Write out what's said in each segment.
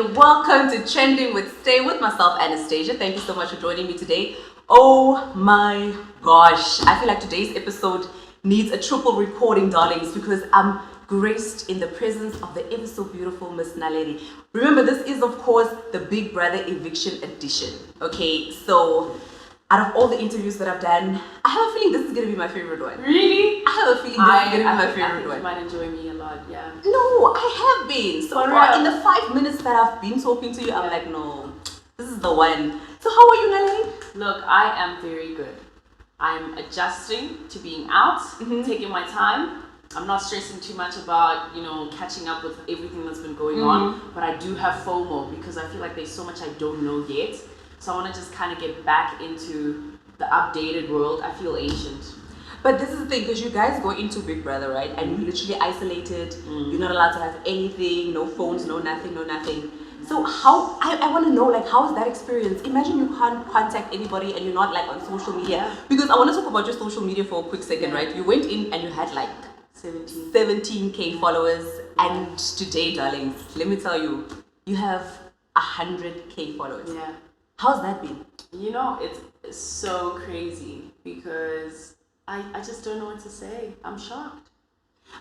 Welcome to Trending with Stay with myself, Anastasia. Thank you so much for joining me today. Oh my gosh, I feel like today's episode needs a triple recording, darlings, because I'm graced in the presence of the ever so beautiful Miss NALEDI. Remember, this is of course the Big Brother eviction edition. Okay, so out of all the interviews that I've done, I have a feeling this is gonna be my favorite one. Really? I have a feeling this is gonna be my favorite one. You might enjoy me a lot, yeah. No, I have been. So far, in the 5 minutes that I've been talking to you, I'm like, no, this is the one. So how are you, NALEDI? Look, I am very good. I'm adjusting to being out, taking my time. I'm not stressing too much about, catching up with everything that's been going on. But I do have FOMO because I feel like there's so much I don't know yet. So I want to just kind of get back into the updated world. I feel ancient. But this is the thing, because you guys go into Big Brother, right? And you're literally isolated. You're not allowed to have anything, no phones, no nothing. So how, I want to know, like, how is that experience? Imagine you can't contact anybody and you're not like on social media. Because I want to talk about your social media for a quick second, right? You went in and you had like 17K followers. And today, darlings, let me tell you, you have 100K followers. Yeah. How's that been? It's so crazy because I just don't know what to say. I'm shocked.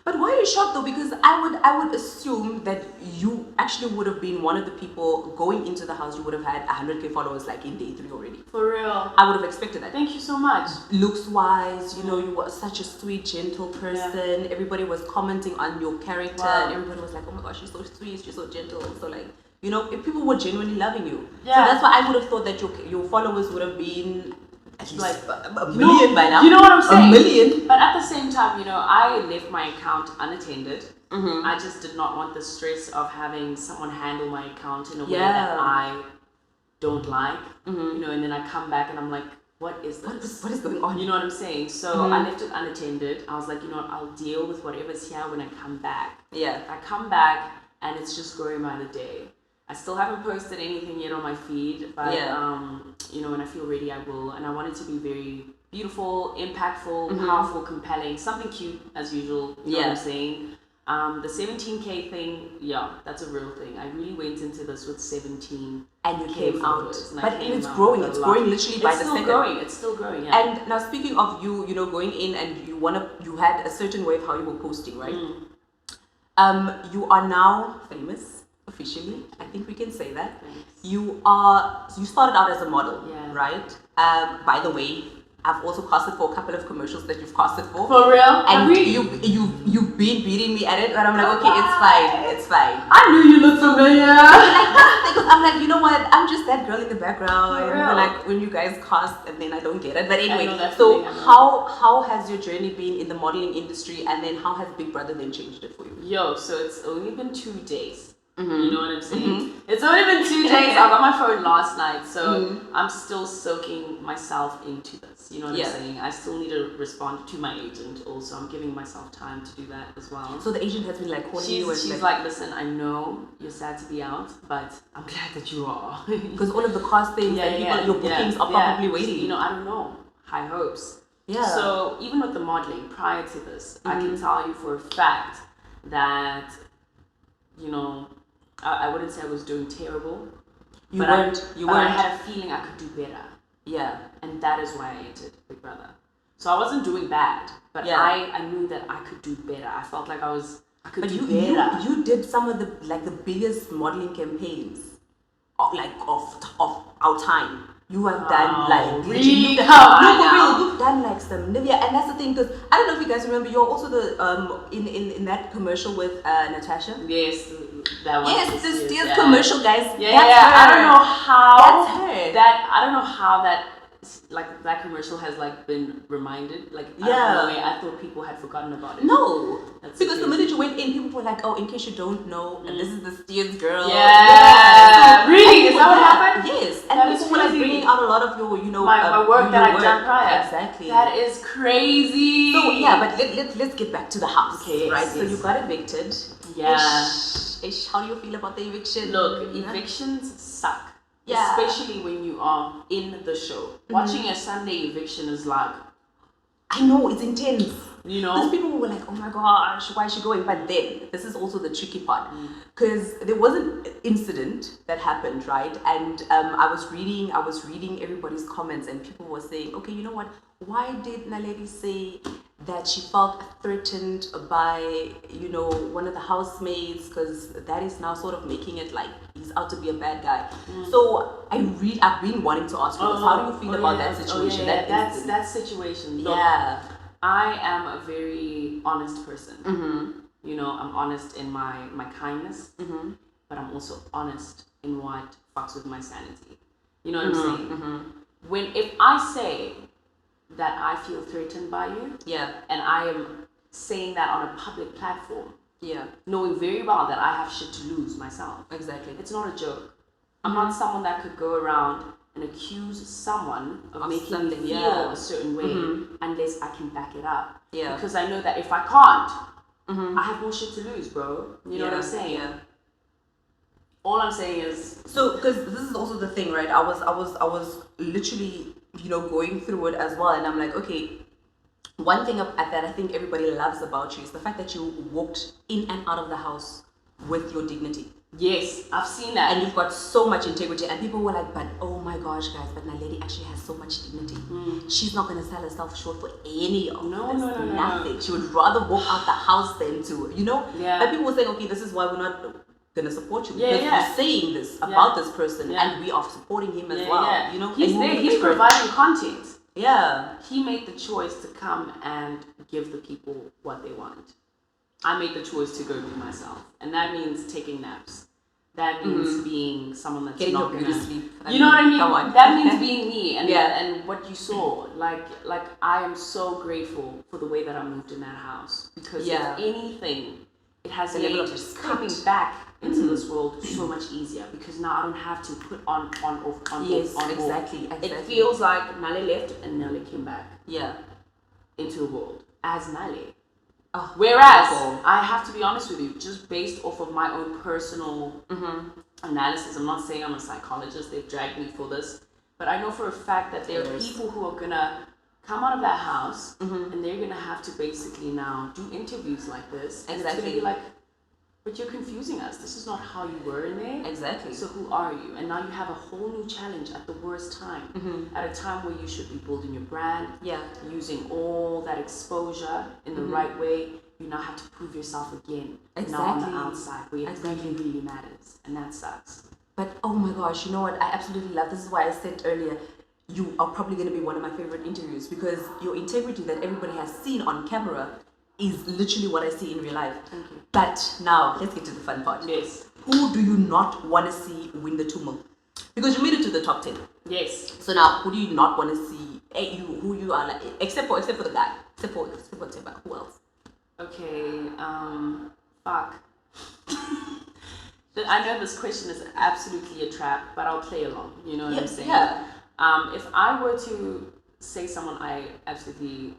But why are you shocked though? Because I would assume that you actually would have been one of the people going into the house. You would have had 100K followers like in day 3 already. For real. I would have expected that. Thank you so much. Looks wise, you were such a sweet, gentle person. Yeah. Everybody was commenting on your character, and everybody was like, "Oh my gosh, she's so sweet, she's so gentle." So like, if people were genuinely loving you. Yeah. So that's why I would have thought that your followers would have been at least like a million by now. You know what I'm saying? A million. But at the same time, I left my account unattended. I just did not want the stress of having someone handle my account in a way that I don't like. And then I come back and I'm like, what is this? What is going on? You know what I'm saying? So I left it unattended. I was like, I'll deal with whatever's here when I come back. Yeah. I come back and it's just going by the day. I still haven't posted anything yet on my feed, but when I feel ready, I will. And I want it to be very beautiful, impactful, powerful, compelling, something cute as usual. You know what I'm saying? The 17K thing, that's a real thing. I really went into this with 17. And you came out. But it's growing. It's growing literally by the second. It's still growing, yeah. And now speaking of you, going in and you had a certain way of how you were posting, right? You are now famous. Officially, I think we can say that. Thanks. You started out as a model, right? By the way, I've also casted for a couple of commercials that you've casted for. For real? And you've been beating me at it, but I'm like, okay, it's fine. I knew you looked familiar. I'm like, you know what? I'm just that girl in the background. Like when you guys cast and then I don't get it. But anyway, so how has your journey been in the modeling industry, and then how has Big Brother then changed it for you? So it's only been 2 days. You know what I'm saying? It's only been 2 days. I got my phone last night, so I'm still soaking myself into this. You know what I'm saying? I still need to respond to my agent also. I'm giving myself time to do that as well. So the agent has been like calling you and she's like, listen, I know you're sad to be out, but I'm glad that you are. Because all of the castings and people, your bookings are probably waiting. I don't know. High hopes. Yeah. So even with the modeling, prior to this, I can tell you for a fact that, I wouldn't say I was doing terrible. You weren't. I had a feeling I could do better. Yeah. And that is why I entered Big Brother. So I wasn't doing bad, but I knew that I could do better. I felt like I could do better. You did some of the biggest modeling campaigns of our time. You have done like really? You've done like some Nivea, and that's the thing, because I don't know if you guys remember, you're also the in that commercial with Natasha. Yes, that one. Yes, the Steers commercial, guys. Yeah, I don't know how. That's her. I don't know how that commercial has been reminded. I thought people had forgotten about it. No, because the minute you went in, people were like, "Oh, in case you don't know, and this is the Steers girl." Yeah. So, really? Is that what happened? Yes, and people were bringing out a lot of your, my work that I've done prior. Exactly. That is crazy. So but let's get back to the house. Okay. Right. Yes. So you got evicted. Yeah. Ish, how do you feel about the eviction? Look, evictions suck. Yeah. Especially when you are in the show. Watching a Sunday eviction is like, I know, it's intense. You know? Because people were like, oh my gosh, why is she going? But then, this is also the tricky part. Because there was an incident that happened, right? And I was reading everybody's comments, and people were saying, okay, you know what? Why did NALEDI say that she felt threatened by, one of the housemates, because that is now sort of making it like he's out to be a bad guy. So I've been wanting to ask you this. How do you feel about that situation? That situation. Look, I am a very honest person. I'm honest in my kindness, but I'm also honest in what fucks with my sanity. You know what I'm saying? If I say that I feel threatened by you, and I am saying that on a public platform, knowing very well that I have shit to lose myself. Exactly. It's not a joke. I'm not someone that could go around and accuse someone of making me feel a certain way unless I can back it up. Because I know that if I can't, I have more shit to lose, bro. You know what I'm saying? All I'm saying is, so because this is also the thing, right? I was literally going through it as well, and I'm like, okay, one thing that I think everybody loves about you is the fact that you walked in and out of the house with your dignity. Yes, I've seen that. And you've got so much integrity, and people were like, but oh my gosh, guys, but NALEDI actually has so much dignity. She's not going to sell herself short for any of nothing. No. She would rather walk out the house than to, And people were saying, okay, this is why we're not going to support you, because you're saying this about this person, and we are supporting him as well. He's providing content. He made the choice to come and give the people what they want. I made the choice to go be myself, and that means taking naps. That means being someone that's getting not your beauty sleep. You know what I mean? That means being me, and what you saw. Like I am so grateful for the way that I moved in that house, because if anything, it has made coming back into this world so much easier, because now I don't have to put on off. Exactly. It feels like Nale left and Nale came back. Into the world as Nale. Whereas I have to be honest with you, just based off of my own personal analysis. I'm not saying I'm a psychologist. They've dragged me for this, but I know for a fact that there are people who are gonna come out of that house and they're gonna have to basically now do interviews like this. And it's gonna be like, but you're confusing us. This is not how you were in there. Exactly. So who are you? And now you have a whole new challenge at the worst time. At a time where you should be building your brand. Using all that exposure in the right way. You now have to prove yourself again. Now on the outside, where it really matters. And that sucks. But oh my gosh, you know what? I absolutely love. This is why I said earlier, you are probably going to be one of my favorite interviews, because your integrity that everybody has seen on camera is literally what I see in real life. Thank you. But now, let's get to the fun part. Yes. Who do you not want to see win the 2 mil? Because you made it to the top 10. Yes. So now, who do you not want to see? Who you are like, except for the guy. Except for Teba. Who else? Okay, fuck. I know this question is absolutely a trap, but I'll play along. You know what I'm saying? If I were to say someone I absolutely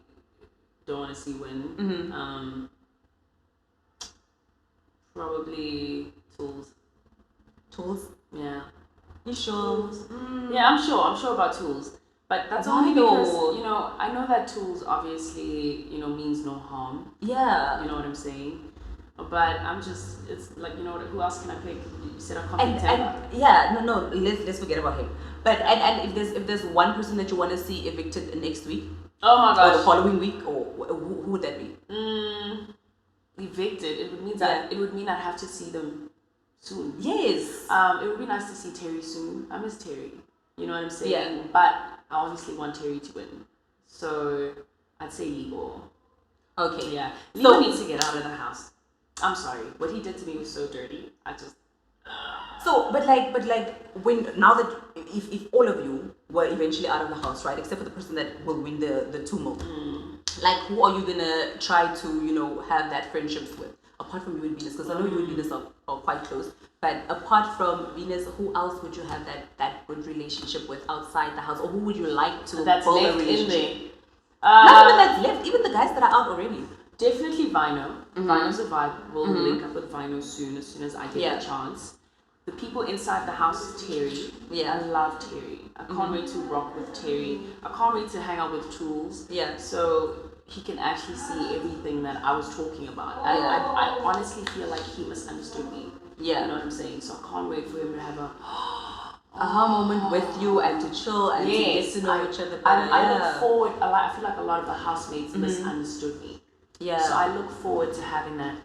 don't want to see win, probably Tulz. Tulz? Yeah. You sure? Yeah, I'm sure about Tulz. But that's only because, I know that Tulz obviously, means no harm. Yeah. You know what I'm saying? But it's like, who else can I pick? You said a commentator. No, let's forget about him. But and if there's one person that you want to see evicted next week, oh my gosh, or the following week, or who would that be? Evicted. It would mean I'd have to see them soon. Yes. It would be nice to see Terry soon. I miss Terry. You know what I'm saying? Yeah. But I obviously want Terry to win. So I'd say Igor. Okay. Yeah. Igor needs to get out of the house. I'm sorry. What he did to me was so dirty. When now that if all of you were eventually out of the house, right, except for the person that will win the 2 mil, like who are you gonna try to have that friendships with, apart from you and Venus? Because I know you and Venus are quite close, but apart from Venus, who else would you have that good relationship with outside the house, or who would you like to build a relationship? Not even that's left, even the guys that are out already. Definitely Vino. Vino's a vibe. We'll link up with Vino soon, as soon as I get a chance. The people inside the house is Terry. Yeah. I love Terry. I can't wait to rock with Terry. I can't wait to hang out with Tulz. Yeah. So he can actually see everything that I was talking about. I honestly feel like he misunderstood me. Yeah. You know what I'm saying? So I can't wait for him to have a aha moment with you and to chill and to get to know each other better. I look forward. I feel like a lot of the housemates misunderstood me. Yeah. So I look forward to having that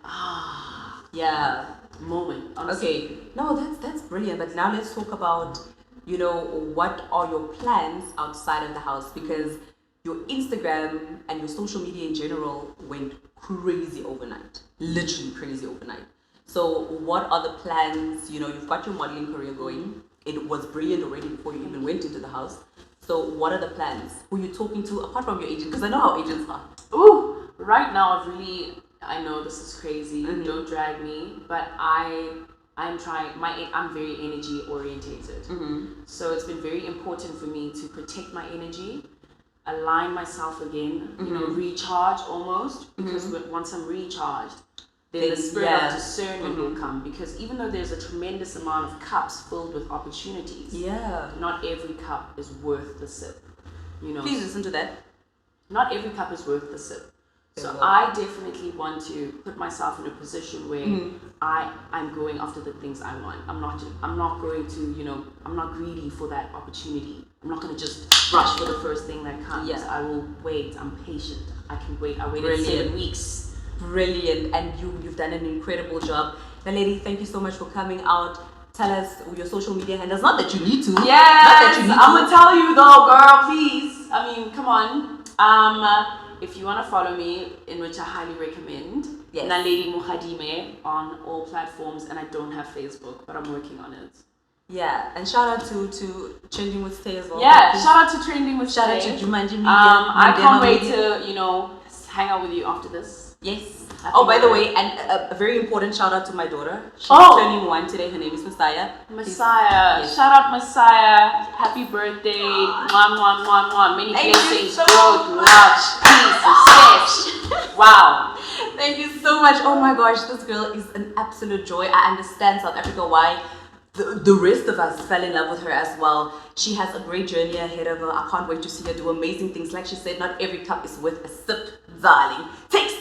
moment. Honestly. Okay. No, that's brilliant. But now let's talk about, you know, what are your plans outside of the house? Because your Instagram and your social media in general went crazy overnight. Literally crazy overnight. So what are the plans? You know, you've got your modeling career going. It was brilliant already before you even went into the house. So what are the plans? Who are you talking to apart from your agent? Because I know how agents are. Ooh, right now I know this is crazy. Don't drag me, but I'm trying. I'm very energy orientated. So it's been very important for me to protect my energy, align myself again, you know, recharge almost, because once I'm recharged, then the spirit of discernment will come. Because even though there's a tremendous amount of cups filled with opportunities, not every cup is worth the sip. You know. Please listen to that. Not every cup is worth the sip. So I definitely want to put myself in a position where I'm going after the things I want. I'm not going to, you know, I'm not greedy for that opportunity. I'm not going to just rush for the first thing that comes. I will wait. I'm patient. I can wait. I waited 7 weeks. Brilliant. And you've done an incredible job. NALEDI, thank you so much for coming out. Tell us your social media handles. Not that you need to. Yes, I'm going to tell you though, girl, please. I mean, come on. If you want to follow me, in which I highly recommend, NALEDI Mukhadime on all platforms, and I don't have Facebook, but I'm working on it. Yeah, and shout out to Trending with Stay as well. Yeah, shout out to Trending with Stay. Shout out to Jumanji Media. I can't wait to, you know, hang out with you after this. Yes. By the way, and a very important shout out to my daughter. She's turning 1 today. Her name is Messiah. Yes. Shout out Messiah. Happy birthday. Mwah, mwah, mwah, mwah. Many blessings, growth, love, peace, success. Wow. Thank you so much. Oh my gosh, this girl is an absolute joy. I understand South Africa why the rest of us fell in love with her as well. She has a great journey ahead of her. I can't wait to see her do amazing things. Like she said, not every cup is worth a sip, darling. Take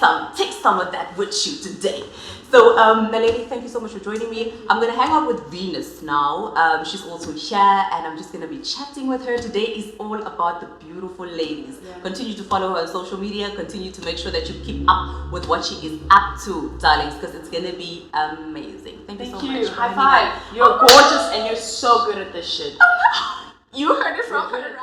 some of that with you today. So, NALEDI, thank you so much for joining me. I'm gonna hang out with Venus now. She's also here, and I'm just gonna be chatting with her. Today is all about the beautiful ladies. Continue to follow her on social media. Continue to make sure that you keep up with what she is up to, darlings, because it's gonna be amazing. Thank you so much. High five. You're gorgeous and you're so good at this shit. You heard it from her.